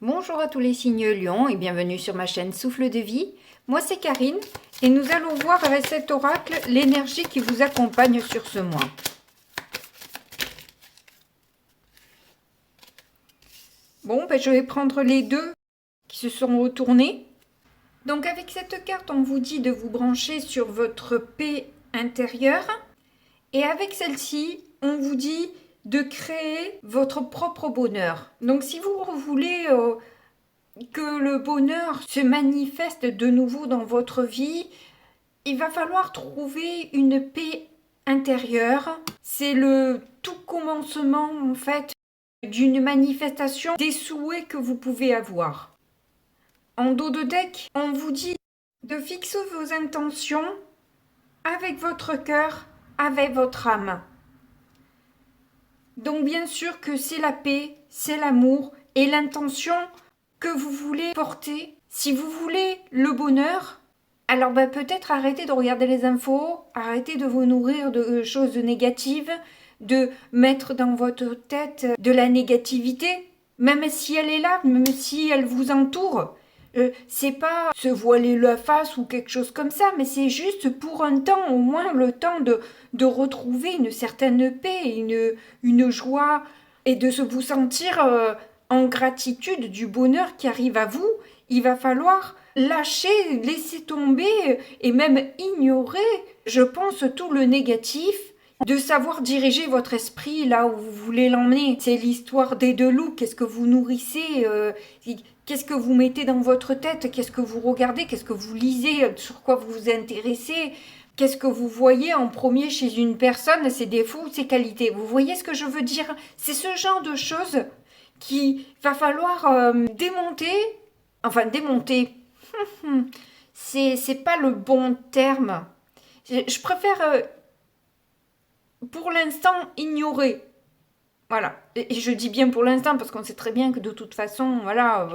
Bonjour à tous les signes Lion et bienvenue sur ma chaîne Souffle de Vie. Moi c'est Karine et nous allons voir avec cet oracle l'énergie qui vous accompagne sur ce mois. Bon, je vais prendre les deux qui se sont retournés. Donc avec cette carte, on vous dit de vous brancher sur votre paix intérieure. Et avec celle-ci, on vous dit de créer votre propre bonheur. Donc si vous voulez que le bonheur se manifeste de nouveau dans votre vie, il va falloir trouver une paix intérieure. C'est le tout commencement en fait d'une manifestation des souhaits que vous pouvez avoir. En dos de deck, on vous dit de fixer vos intentions avec votre cœur, avec votre âme. Donc bien sûr que c'est la paix, c'est l'amour et l'intention que vous voulez porter. Si vous voulez le bonheur, alors peut-être arrêtez de regarder les infos, arrêtez de vous nourrir de choses négatives, de mettre dans votre tête de la négativité, même si elle est là, même si elle vous entoure. C'est pas se voiler la face ou quelque chose comme ça, mais c'est juste pour un temps, au moins le temps de retrouver une certaine paix, une joie et de vous sentir en gratitude du bonheur qui arrive à vous. Il va falloir lâcher, laisser tomber et même ignorer, je pense, tout le négatif, de savoir diriger votre esprit là où vous voulez l'emmener. C'est l'histoire des deux loups. Qu'est-ce que vous nourrissez qu'est-ce que vous mettez dans votre tête? Qu'est-ce que vous regardez? Qu'est-ce que vous lisez? Sur quoi vous vous intéressez? Qu'est-ce que vous voyez en premier chez une personne? Ses défauts ou ses qualités? Vous voyez ce que je veux dire? C'est ce genre de choses qu'il va falloir démonter. Enfin, démonter. C'est pas le bon terme. Je préfère pour l'instant ignorer. Voilà. Et je dis bien pour l'instant parce qu'on sait très bien que de toute façon, voilà,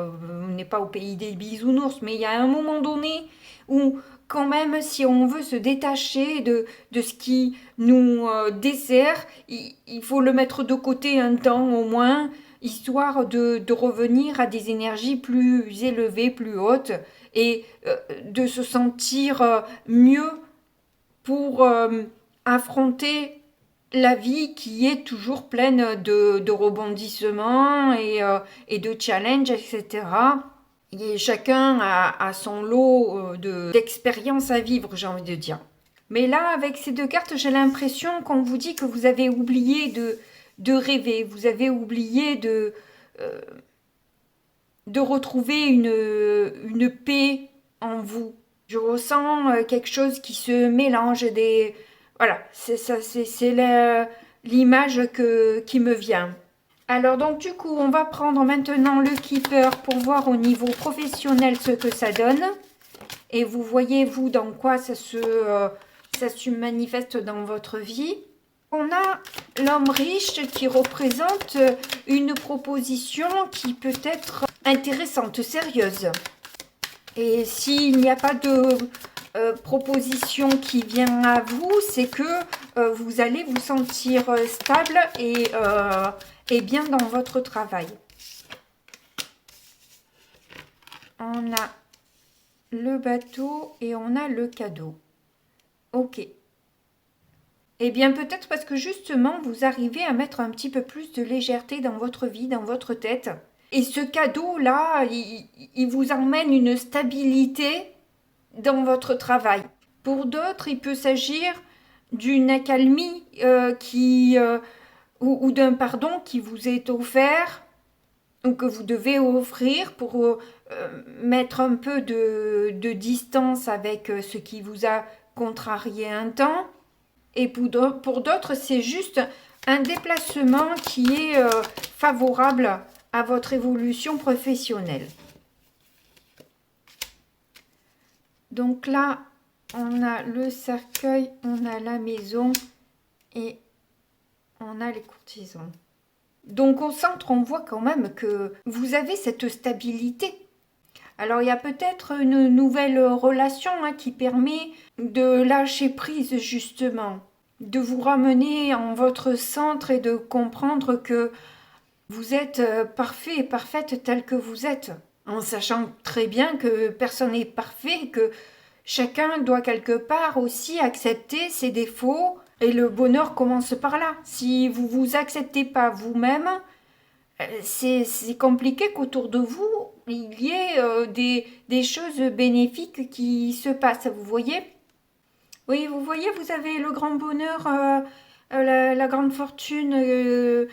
on n'est pas au pays des bisounours, mais il y a un moment donné où quand même, si on veut se détacher de ce qui nous dessert, il faut le mettre de côté un temps au moins, histoire de revenir à des énergies plus élevées, plus hautes, et de se sentir mieux pour affronter la vie qui est toujours pleine de rebondissements et de challenges, etc. Et chacun a son lot d'expériences à vivre, j'ai envie de dire. Mais là, avec ces deux cartes, j'ai l'impression qu'on vous dit que vous avez oublié de rêver, vous avez oublié de retrouver une paix en vous. Je ressens quelque chose qui se mélange des... Voilà, c'est ça, c'est l'image qui me vient. Alors donc du coup, on va prendre maintenant le Keeper pour voir au niveau professionnel ce que ça donne. Et vous voyez, vous, dans quoi ça se manifeste dans votre vie. On a l'homme riche qui représente une proposition qui peut être intéressante, sérieuse. Et s'il n'y a pas de proposition qui vient à vous, c'est que vous allez vous sentir stable et bien dans votre travail. On a le bateau et on a le cadeau. Ok. Eh bien, peut-être parce que justement, vous arrivez à mettre un petit peu plus de légèreté dans votre vie, dans votre tête. Et ce cadeau-là, il vous emmène une stabilité dans votre travail. Pour d'autres, il peut s'agir d'une accalmie ou d'un pardon qui vous est offert ou que vous devez offrir pour mettre un peu de distance avec ce qui vous a contrarié un temps. Et pour d'autres, c'est juste un déplacement qui est favorable à votre évolution professionnelle. Donc là, on a le cercueil, on a la maison et on a les courtisans. Donc au centre, on voit quand même que vous avez cette stabilité. Alors il y a peut-être une nouvelle relation qui permet de lâcher prise justement, de vous ramener en votre centre et de comprendre que Vous êtes parfait et parfaite tel que vous êtes, en sachant très bien que personne n'est parfait, que chacun doit quelque part aussi accepter ses défauts, et le bonheur commence par là. Si vous vous acceptez pas vous-même, c'est compliqué qu'autour de vous, il y ait des choses bénéfiques qui se passent, vous voyez? Oui, vous voyez, vous avez le grand bonheur, la grande fortune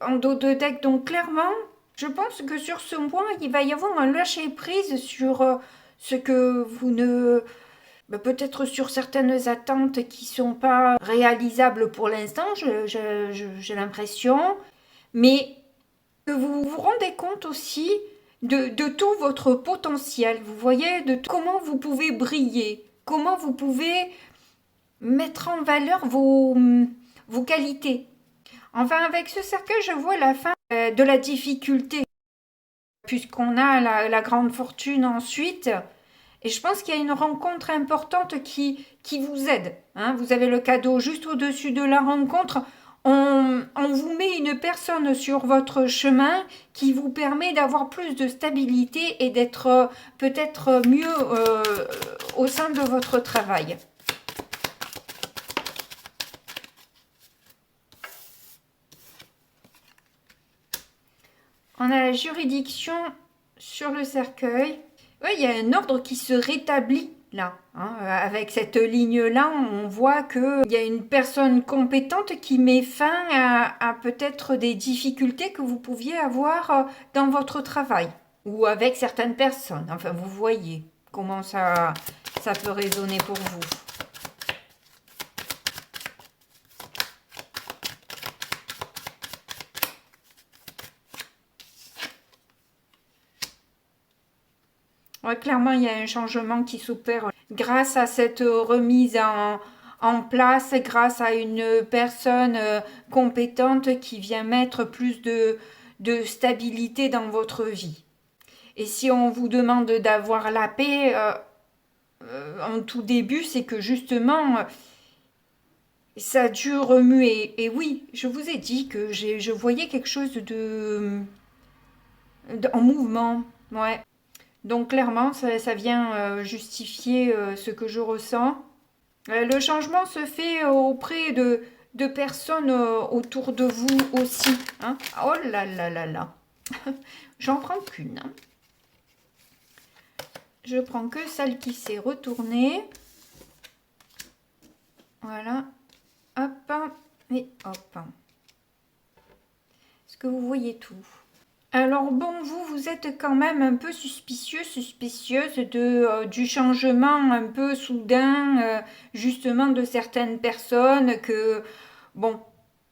en dos de deck. Donc clairement, je pense que sur ce point, il va y avoir un lâcher-prise sur ce que vous ne... peut-être sur certaines attentes qui sont pas réalisables pour l'instant, j'ai l'impression. Mais que vous vous rendez compte aussi de tout votre potentiel, vous voyez, de comment vous pouvez briller, comment vous pouvez mettre en valeur vos qualités. Enfin, avec ce cercueil, je vois la fin de la difficulté, puisqu'on a la grande fortune ensuite. Et je pense qu'il y a une rencontre importante qui vous aide. Hein. Vous avez le cadeau juste au-dessus de la rencontre. On vous met une personne sur votre chemin qui vous permet d'avoir plus de stabilité et d'être peut-être mieux au sein de votre travail. On a la juridiction sur le cercueil. Oui, il y a un ordre qui se rétablit là. Hein. Avec cette ligne-là, on voit qu'il y a une personne compétente qui met fin à peut-être des difficultés que vous pouviez avoir dans votre travail ou avec certaines personnes. Enfin, vous voyez comment ça peut résonner pour vous. Ouais, clairement, il y a un changement qui s'opère grâce à cette remise en place, grâce à une personne compétente qui vient mettre plus de stabilité dans votre vie. Et si on vous demande d'avoir la paix en tout début, c'est que justement, ça a dû remuer. Et oui, je vous ai dit que je voyais quelque chose en mouvement. Ouais. Donc clairement, ça vient justifier ce que je ressens. Le changement se fait auprès de personnes autour de vous aussi. Hein. Oh là là là là. J'en prends qu'une. Hein. Je prends que celle qui s'est retournée. Voilà. Hop. Et hop. Est-ce que vous voyez tout ? Alors bon, vous êtes quand même un peu suspicieuse du changement un peu soudain, justement, de certaines personnes que, bon,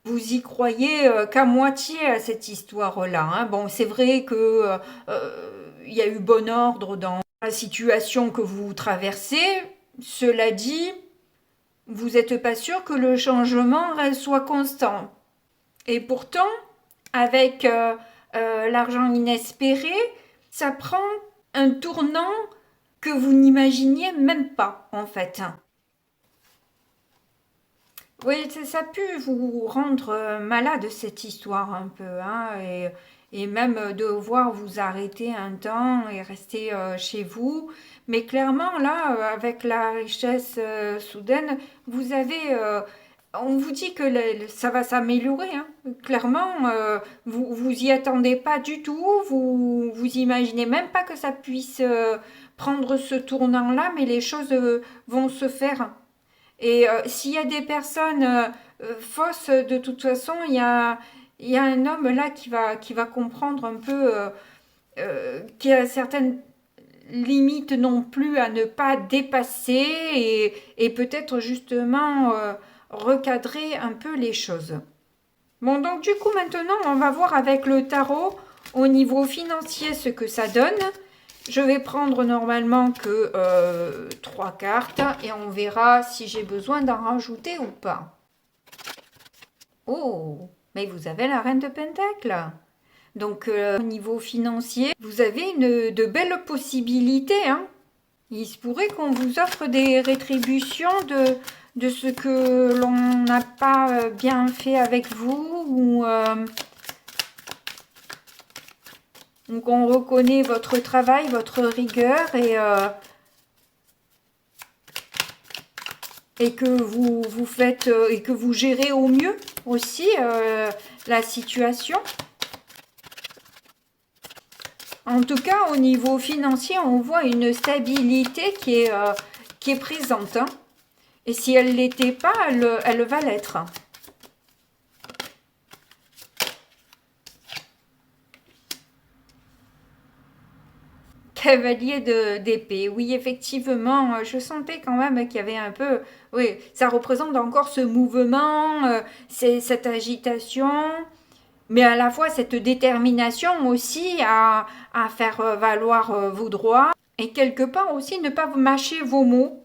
vous y croyez qu'à moitié à cette histoire-là. Hein. Bon, c'est vrai que il y a eu bon ordre dans la situation que vous traversez. Cela dit, vous n'êtes pas sûr que le changement soit constant. Et pourtant, avec l'argent inespéré, ça prend un tournant que vous n'imaginiez même pas, en fait. Oui, ça a pu vous rendre malade, cette histoire, un peu, hein, et même devoir vous arrêter un temps et rester chez vous. Mais clairement, là, avec la richesse soudaine, vous avez... on vous dit que ça va s'améliorer. Hein. Clairement, vous y attendez pas du tout. Vous imaginez même pas que ça puisse prendre ce tournant-là, mais les choses vont se faire. Et s'il y a des personnes fausses, de toute façon, il y a un homme là qui va comprendre un peu qu'il y a certaines limites non plus à ne pas dépasser et peut-être justement recadrer un peu les choses. Bon, donc du coup maintenant on va voir avec le tarot au niveau financier ce que ça donne. Je vais prendre normalement que 3 cartes et on verra si j'ai besoin d'en rajouter ou pas. Oh, mais vous avez la reine de Pentacle. Donc au niveau financier, vous avez de belles possibilités. Hein. Il se pourrait qu'on vous offre des rétributions de ce que l'on n'a pas bien fait avec vous ou Donc on reconnaît votre travail, votre rigueur et que vous faites et que vous gérez au mieux aussi la situation. En tout cas, au niveau financier, on voit une stabilité qui est présente. Hein. Et si elle ne l'était pas, elle va l'être. Cavalier d'épée. Oui, effectivement, je sentais quand même qu'il y avait un peu... Oui, ça représente encore ce mouvement, cette agitation, mais à la fois cette détermination aussi à faire valoir vos droits et quelque part aussi ne pas mâcher vos mots.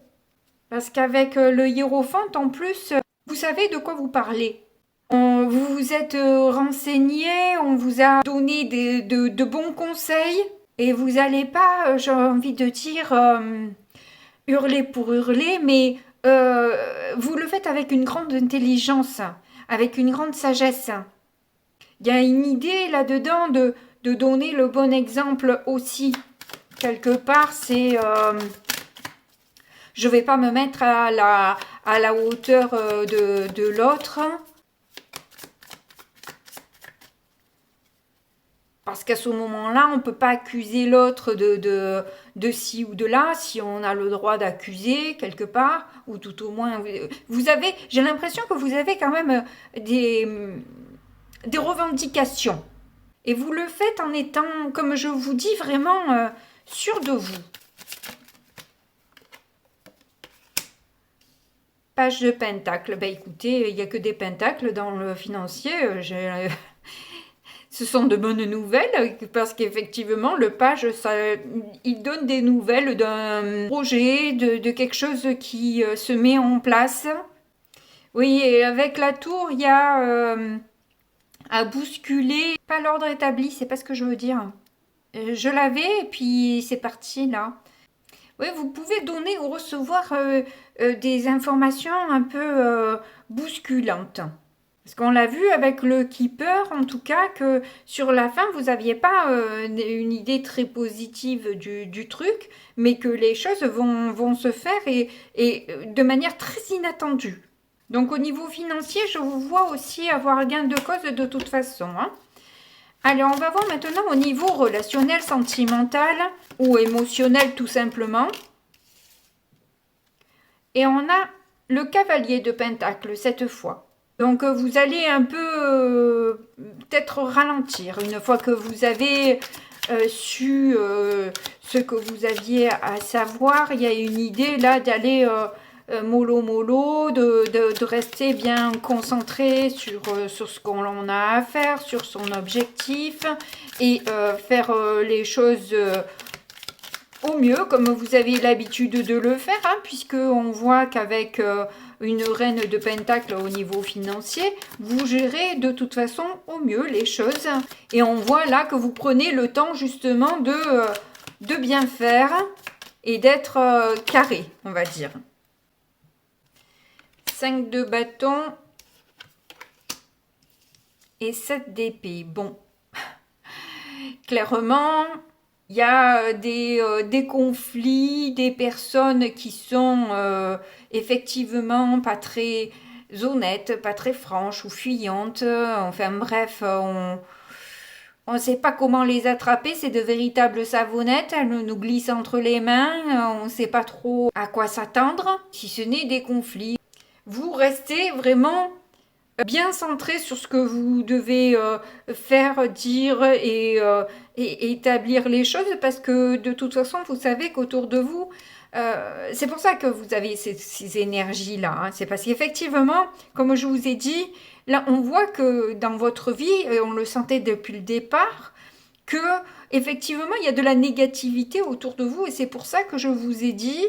Parce qu'avec le hiérophante, en plus, vous savez de quoi vous parlez. Vous vous êtes renseigné, on vous a donné de bons conseils. Et vous n'allez pas, j'ai envie de dire, hurler pour hurler, mais vous le faites avec une grande intelligence, avec une grande sagesse. Il y a une idée là-dedans de donner le bon exemple aussi. Quelque part, c'est... je ne vais pas me mettre à la hauteur de l'autre. Parce qu'à ce moment-là, on ne peut pas accuser l'autre de ci ou de là, si on a le droit d'accuser quelque part, ou tout au moins, j'ai l'impression que vous avez quand même des revendications. Et vous le faites en étant, comme je vous dis, vraiment sûr de vous. Page de pentacle. Ben écoutez, il n'y a que des pentacles dans le financier. Ce sont de bonnes nouvelles parce qu'effectivement, le page, il donne des nouvelles d'un projet, de quelque chose qui se met en place. Oui, et avec la tour, il y a à bousculer, pas l'ordre établi, c'est pas ce que je veux dire. Je l'avais et puis c'est parti là. Oui, vous pouvez donner ou recevoir des informations un peu bousculantes. Parce qu'on l'a vu avec le Keeper, en tout cas, que sur la fin, vous n'aviez pas une idée très positive du truc, mais que les choses vont se faire et de manière très inattendue. Donc au niveau financier, je vous vois aussi avoir gain de cause de toute façon. Hein. Allez, on va voir maintenant au niveau relationnel, sentimental ou émotionnel tout simplement. Et on a le cavalier de Pentacle cette fois. Donc vous allez un peu peut-être ralentir une fois que vous avez su ce que vous aviez à savoir. Il y a une idée là d'aller mollo mollo, de rester bien concentré sur ce qu'on a à faire, sur son objectif et faire les choses au mieux comme vous avez l'habitude de le faire, hein, puisqu'on voit qu'avec une reine de pentacle au niveau financier, vous gérez de toute façon au mieux les choses. Et on voit là que vous prenez le temps justement de bien faire et d'être carré, on va dire. 5 de bâton et 7 d'épée. Bon, clairement, il y a des conflits, des personnes qui sont effectivement pas très honnêtes, pas très franches ou fuyantes. Enfin bref, on ne sait pas comment les attraper. C'est de véritables savonnettes. Elles nous glissent entre les mains. On ne sait pas trop à quoi s'attendre, si ce n'est des conflits. Vous restez vraiment bien centré sur ce que vous devez faire, dire et établir les choses parce que de toute façon, vous savez qu'autour de vous, c'est pour ça que vous avez ces énergies-là. Hein. C'est parce qu'effectivement, comme je vous ai dit, là, on voit que dans votre vie, et on le sentait depuis le départ, que effectivement, il y a de la négativité autour de vous et c'est pour ça que je vous ai dit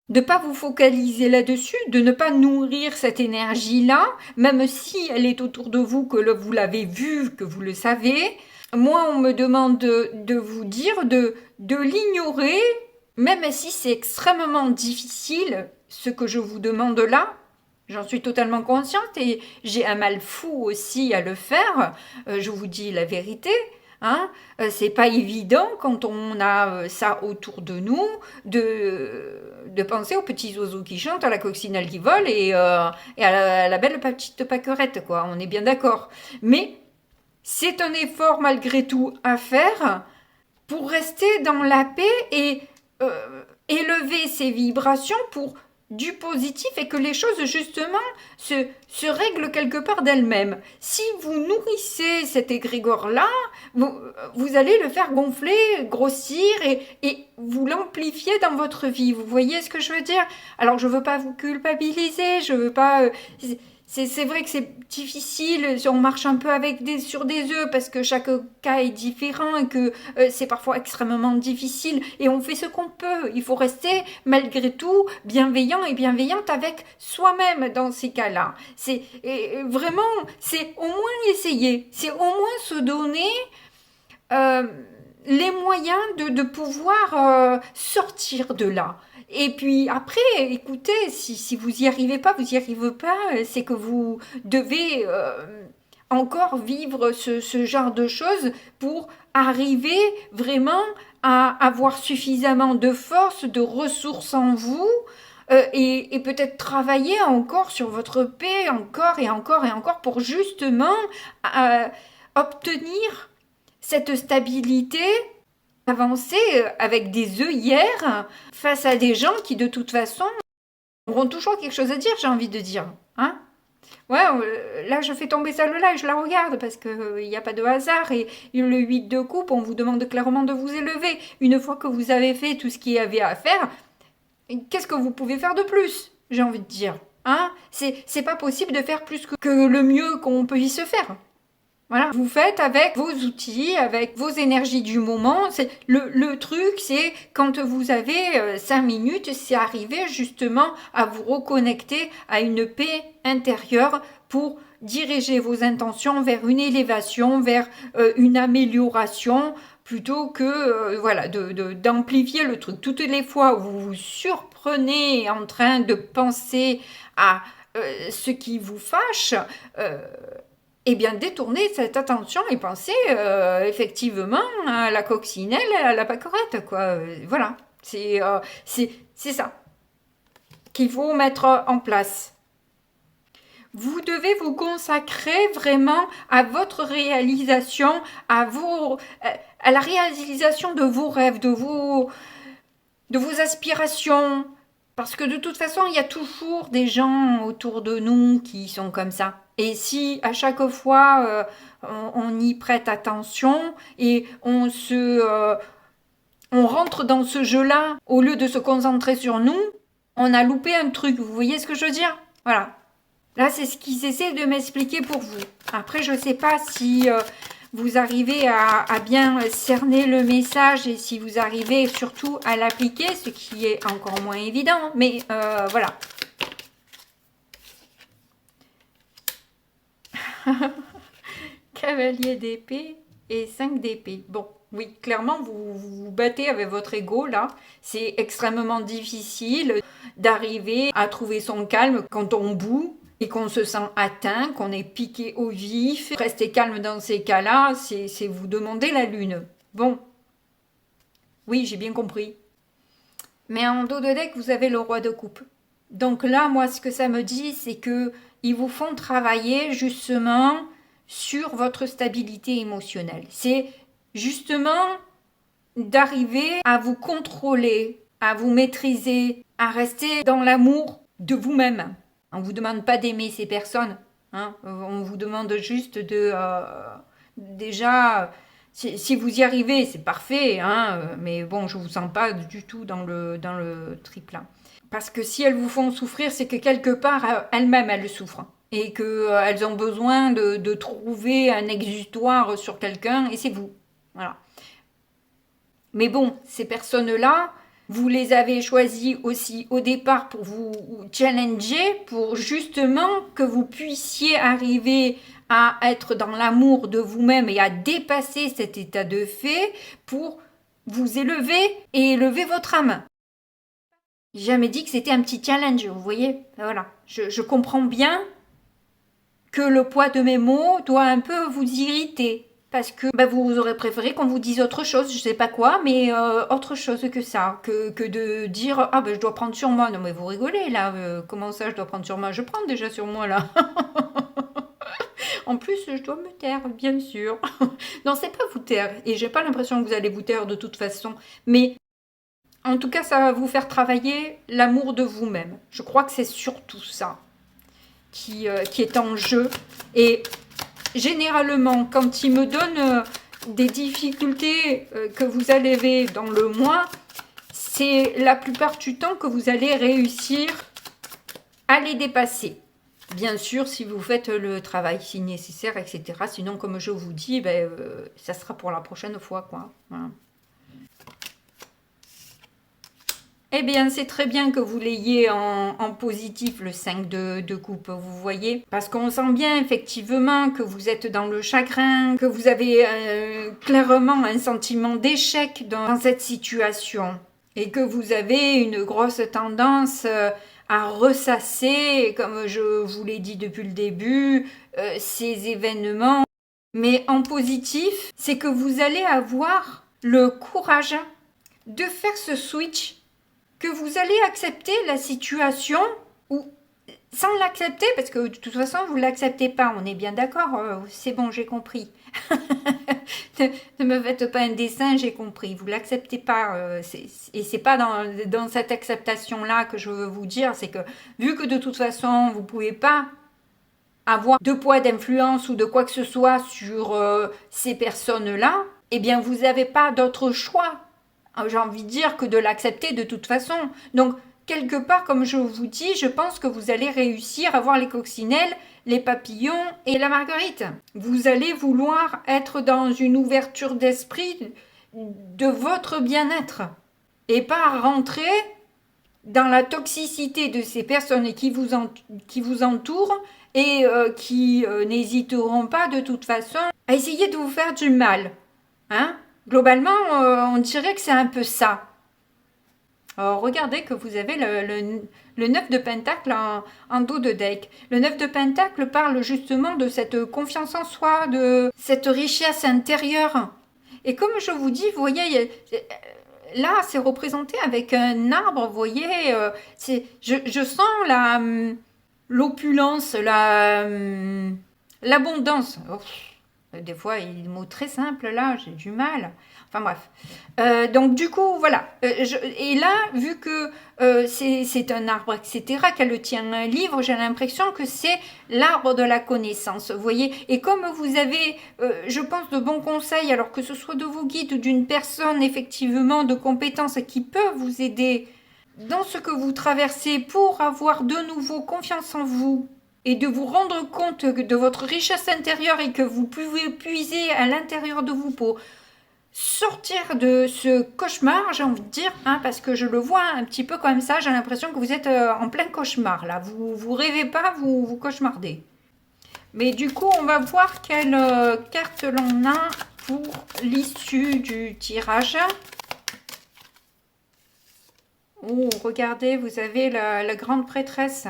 de ne pas vous focaliser là-dessus, de ne pas nourrir cette énergie-là, même si elle est autour de vous, que vous l'avez vue, que vous le savez. Moi, on me demande de vous dire de l'ignorer, même si c'est extrêmement difficile, ce que je vous demande là. J'en suis totalement consciente et j'ai un mal fou aussi à le faire, je vous dis la vérité. Hein. C'est pas évident quand on a ça autour de nous de penser aux petits oiseaux qui chantent, à la coccinelle qui vole et à la belle petite pâquerette, quoi. On est bien d'accord. Mais c'est un effort malgré tout à faire pour rester dans la paix et élever ses vibrations pour du positif et que les choses justement se règlent quelque part d'elles-mêmes. Si vous nourrissez cet égrégore-là, vous allez le faire gonfler, grossir et vous l'amplifier dans votre vie. Vous voyez ce que je veux dire? Alors je veux pas vous culpabiliser, je veux pas... c'est vrai que c'est difficile, on marche un peu sur des œufs parce que chaque cas est différent et que c'est parfois extrêmement difficile et on fait ce qu'on peut. Il faut rester malgré tout bienveillant et bienveillante avec soi-même dans ces cas-là. Vraiment, c'est au moins essayer, c'est au moins se donner les moyens de pouvoir sortir de là. Et puis après, écoutez, si vous y arrivez pas, vous y arrivez pas, c'est que vous devez encore vivre ce genre de choses pour arriver vraiment à avoir suffisamment de force, de ressources en vous et peut-être travailler encore sur votre paix, encore et encore et encore pour justement obtenir cette stabilité, avancer avec des œillères face à des gens qui de toute façon auront toujours quelque chose à dire, j'ai envie de dire. Hein? Ouais, là je fais tomber celle-là et je la regarde parce qu'il n'y a pas de hasard et le 8 de coupe, on vous demande clairement de vous élever. Une fois que vous avez fait tout ce qu'il y avait à faire, qu'est-ce que vous pouvez faire de plus, j'ai envie de dire. Hein? C'est pas possible de faire plus que le mieux qu'on peut y se faire. Voilà, vous faites avec vos outils, avec vos énergies du moment. Le truc, c'est quand vous avez 5 minutes, c'est arriver justement à vous reconnecter à une paix intérieure pour diriger vos intentions vers une élévation, vers une amélioration, plutôt que voilà d'amplifier le truc. Toutes les fois où vous vous surprenez en train de penser à ce qui vous fâche, eh bien, détournez cette attention et pensez effectivement à la coccinelle, à la pâquerette, quoi. Voilà, c'est ça qu'il faut mettre en place. Vous devez vous consacrer vraiment à votre réalisation, à la réalisation de vos rêves, de vos aspirations. Parce que de toute façon, il y a toujours des gens autour de nous qui sont comme ça. Et si à chaque fois on y prête attention et on rentre dans ce jeu-là au lieu de se concentrer sur nous, on a loupé un truc. Vous voyez ce que je veux dire? Voilà. Là, c'est ce qu'ils essaient de m'expliquer pour vous. Après, je ne sais pas si vous arrivez à bien cerner le message et si vous arrivez surtout à l'appliquer, ce qui est encore moins évident. Mais voilà. Cavalier d'épée et 5 d'épée. Bon, oui, clairement, vous vous battez avec votre ego, là. C'est extrêmement difficile d'arriver à trouver son calme quand on boue et qu'on se sent atteint, qu'on est piqué au vif. Rester calme dans ces cas-là, c'est vous demander la lune. Bon. Oui, j'ai bien compris. Mais en dos de deck, vous avez le roi de coupe. Donc là, moi, ce que ça me dit, c'est que ils vous font travailler justement sur votre stabilité émotionnelle. C'est justement d'arriver à vous contrôler, à vous maîtriser, à rester dans l'amour de vous-même. On ne vous demande pas d'aimer ces personnes. Hein. On vous demande juste de... déjà, si vous y arrivez, c'est parfait. Hein, mais bon, je ne vous sens pas du tout dans le triplat. Parce que si elles vous font souffrir, c'est que quelque part, elles-mêmes, elles souffrent. Et qu'elles ont besoin de trouver un exutoire sur quelqu'un, et c'est vous. Voilà. Mais bon, ces personnes-là, vous les avez choisies aussi au départ pour vous challenger, pour justement que vous puissiez arriver à être dans l'amour de vous-même et à dépasser cet état de fait pour vous élever et élever votre âme. J'ai jamais dit que c'était un petit challenge, vous voyez. Voilà, je comprends bien que le poids de mes mots doit un peu vous irriter. parce que vous aurez préféré qu'on vous dise autre chose, je sais pas quoi, mais autre chose que ça, que de dire ah ben je dois prendre sur moi. Non mais vous rigolez là, comment ça je dois prendre sur moi? Je prends déjà sur moi là. En plus je dois me taire, bien sûr. Non c'est pas vous taire, et j'ai pas l'impression que vous allez vous taire de toute façon, mais en tout cas ça va vous faire travailler l'amour de vous-même. Je crois que c'est surtout ça qui est en jeu, et généralement, quand il me donne des difficultés que vous avez dans le mois, c'est la plupart du temps que vous allez réussir à les dépasser. Bien sûr, si vous faites le travail si nécessaire, etc. Sinon, comme je vous dis, ça sera pour la prochaine fois, quoi. Voilà. Eh bien, c'est très bien que vous l'ayez en positif, le 5 de coupe, vous voyez. Parce qu'on sent bien, effectivement, que vous êtes dans le chagrin, que vous avez clairement un sentiment d'échec dans cette situation. Et que vous avez une grosse tendance à ressasser, comme je vous l'ai dit depuis le début, ces événements. Mais en positif, c'est que vous allez avoir le courage de faire ce switch, que vous allez accepter la situation, ou sans l'accepter, parce que de toute façon vous ne l'acceptez pas, on est bien d'accord, c'est bon, j'ai compris. Ne me faites pas un dessin, j'ai compris, vous ne l'acceptez pas, et c'est pas dans cette acceptation-là que je veux vous dire, c'est que vu que de toute façon vous ne pouvez pas avoir de poids d'influence ou de quoi que ce soit sur ces personnes-là, eh bien vous n'avez pas d'autre choix, j'ai envie de dire, que de l'accepter de toute façon. Donc, quelque part, comme je vous dis, je pense que vous allez réussir à voir les coccinelles, les papillons et la marguerite. Vous allez vouloir être dans une ouverture d'esprit de votre bien-être et pas rentrer dans la toxicité de ces personnes qui vous entourent et qui n'hésiteront pas de toute façon à essayer de vous faire du mal. Hein? Globalement, on dirait que c'est un peu ça. Alors, regardez que vous avez le 9 de Pentacle en dos de deck. Le 9 de Pentacle parle justement de cette confiance en soi, de cette richesse intérieure. Et comme je vous dis, vous voyez, là, c'est représenté avec un arbre, vous voyez, je sens l'opulence, l'abondance. Oh. Des fois, il y a des mots très simples, là, j'ai du mal. Enfin bref. Donc du coup, voilà. Et là, vu que c'est un arbre, etc., qu'elle tient un livre, j'ai l'impression que c'est l'arbre de la connaissance, vous voyez. Et comme vous avez, je pense, de bons conseils, alors que ce soit de vos guides ou d'une personne, effectivement, de compétences qui peut vous aider dans ce que vous traversez pour avoir de nouveau confiance en vous, et de vous rendre compte de votre richesse intérieure et que vous pouvez puiser à l'intérieur de vous pour sortir de ce cauchemar, j'ai envie de dire, hein, parce que je le vois un petit peu comme ça, j'ai l'impression que vous êtes en plein cauchemar, là. Vous rêvez pas, vous cauchemardez. Mais du coup, on va voir quelle carte l'on a pour l'issue du tirage. Oh, regardez, vous avez la grande prêtresse.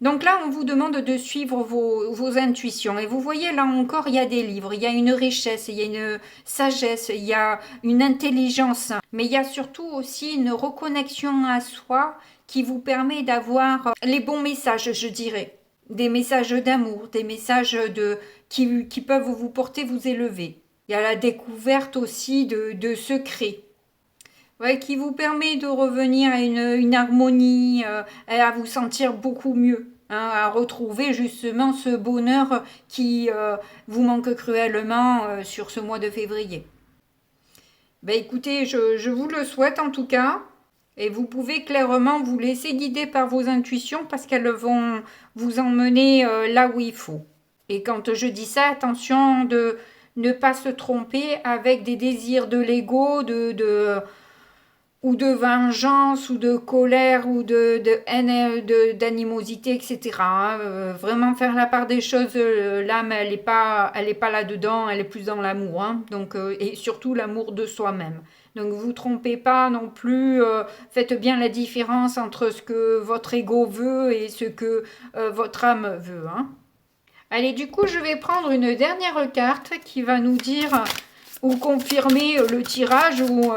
Donc là, on vous demande de suivre vos intuitions. Et vous voyez, là encore, il y a des livres, il y a une richesse, il y a une sagesse, il y a une intelligence. Mais il y a surtout aussi une reconnexion à soi qui vous permet d'avoir les bons messages, je dirais. Des messages d'amour, des messages qui peuvent vous porter, vous élever. Il y a la découverte aussi de secrets. Ouais, qui vous permet de revenir à une harmonie, à vous sentir beaucoup mieux, hein, à retrouver justement ce bonheur qui vous manque cruellement sur ce mois de février. Ben écoutez, je vous le souhaite en tout cas, et vous pouvez clairement vous laisser guider par vos intuitions parce qu'elles vont vous emmener là où il faut. Et quand je dis ça, attention de ne pas se tromper avec des désirs de l'ego, ou de vengeance, ou de colère, ou de haine, d'animosité, etc. Vraiment faire la part des choses, l'âme, elle n'est pas là-dedans, elle est plus dans l'amour. Hein. Donc, et surtout l'amour de soi-même. Donc, vous trompez pas non plus, faites bien la différence entre ce que votre ego veut et ce que votre âme veut. Hein. Allez, du coup, je vais prendre une dernière carte qui va nous dire ou confirmer le tirage ou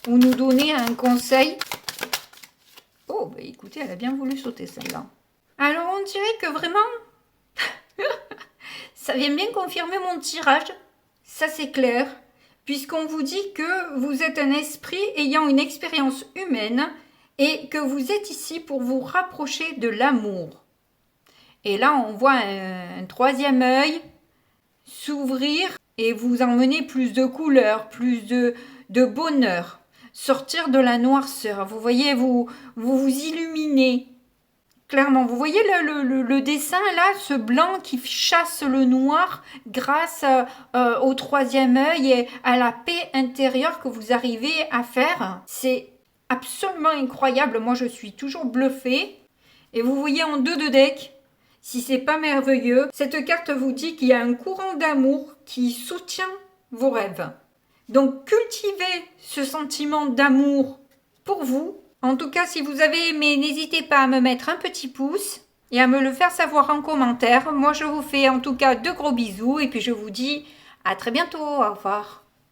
nous donner un conseil. Oh, bah écoutez, elle a bien voulu sauter celle-là. Alors, on dirait que vraiment, ça vient bien confirmer mon tirage. Ça, c'est clair. Puisqu'on vous dit que vous êtes un esprit ayant une expérience humaine et que vous êtes ici pour vous rapprocher de l'amour. Et là, on voit un troisième œil s'ouvrir et vous emmener plus de couleurs, plus de bonheur. Sortir de la noirceur. Vous voyez, vous illuminez. Clairement, vous voyez le dessin là, ce blanc qui chasse le noir grâce au troisième œil et à la paix intérieure que vous arrivez à faire. C'est absolument incroyable. Moi, je suis toujours bluffée. Et vous voyez en 2 de deck, si c'est pas merveilleux, cette carte vous dit qu'il y a un courant d'amour qui soutient vos rêves. Donc, cultivez ce sentiment d'amour pour vous. En tout cas, si vous avez aimé, n'hésitez pas à me mettre un petit pouce et à me le faire savoir en commentaire. Moi, je vous fais en tout cas de gros bisous et puis je vous dis à très bientôt. Au revoir.